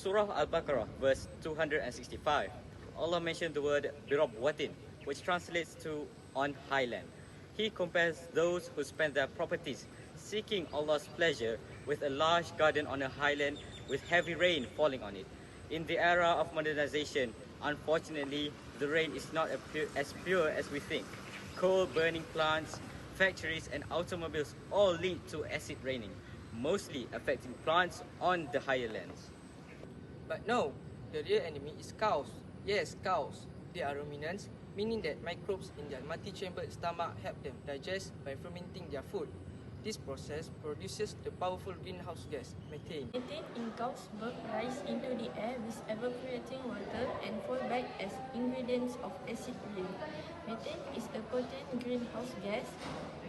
Surah Al-Baqarah, verse 265, Allah mentioned the word birabwatin, which translates to on high land. He compares those who spend their properties seeking Allah's pleasure with a large garden on a highland with heavy rain falling on it. In the era of modernization, unfortunately, the rain is not as pure as we think. Coal burning plants, factories and automobiles all lead to acid raining, mostly affecting plants on the higher lands. But no, the real enemy is cows. Yes, cows. They are ruminants, meaning that microbes in their multi-chambered stomach help them digest by fermenting their food. This process produces the powerful greenhouse gas, methane. Methane in cow's milk rise into the air with evaporating water and fall back as ingredients of acid rain. Methane is a potent greenhouse gas.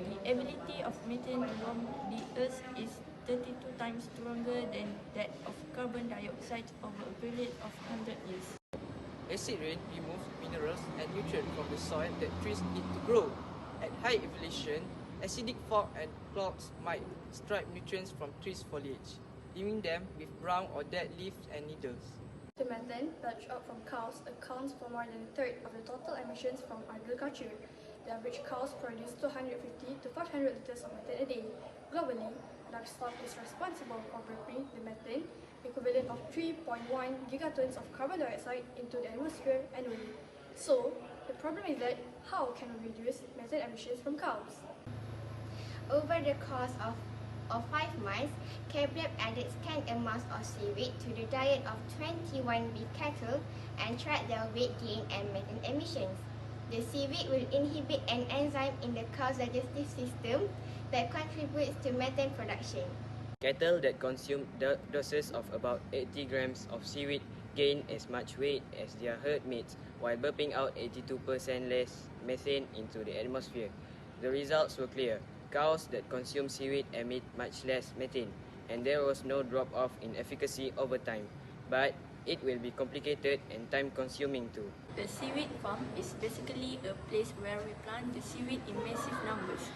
The ability of methane to warm the earth is 32 times stronger than that of carbon dioxide over a period of 100 years. Acid rain removes minerals and nutrients from the soil that trees need to grow. At high elevation, acidic fog and clouds might strip nutrients from trees' foliage, leaving them with brown or dead leaves and needles. The methane belched out from cows accounts for more than a third of the total emissions from agriculture. The average cows produce 250 to 500 liters of methane a day. Globally, livestock is responsible for burping the methane, equivalent of 3.1 gigatons of carbon dioxide into the atmosphere annually. So, the problem is that how can we reduce methane emissions from cows? Over the course of 5 months, KBLEP added scant amounts of seaweed to the diet of 21 big cattle and tracked their weight gain and methane emissions. The seaweed will inhibit an enzyme in the cow's digestive system that contributes to methane production. Cattle that consume doses of about 80 grams of seaweed gain as much weight as their herd mates while burping out 82% less methane into the atmosphere. The results were clear. Cows that consume seaweed emit much less methane, and there was no drop-off in efficacy over time. But it will be complicated and time-consuming too. The seaweed farm is basically a place where we plant the seaweed in massive numbers.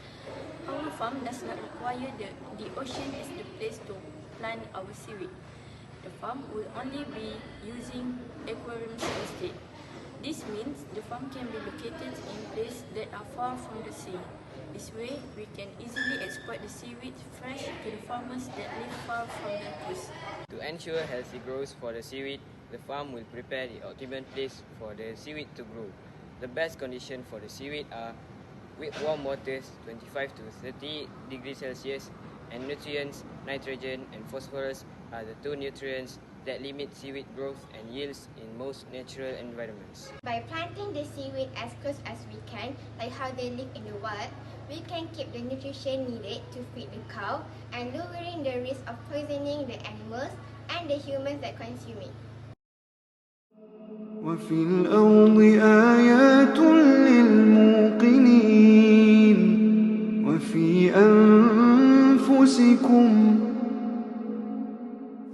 Our farm does not require the ocean as the place to plant our seaweed. The farm will only be using aquariums instead. This means the farm can be located in places that are far from the sea. This way, we can easily export the seaweed fresh to the farmers that live far from the coast. To ensure healthy growth for the seaweed, the farm will prepare the optimum place for the seaweed to grow. The best conditions for the seaweed are with warm waters, 25 to 30 degrees Celsius, and nutrients, nitrogen and phosphorus are the two nutrients that limit seaweed growth and yields in most natural environments. By planting the seaweed as close as we can, like how they live in the wild, we can keep the nutrition needed to feed the cow and lowering the risk of poisoning the animals and the humans that consume it. وفي الأرض آيات للموقنين وفي أنفسكم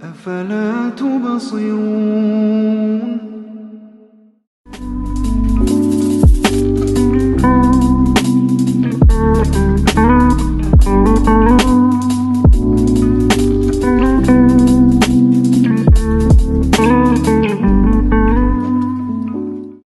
أفلا تبصرون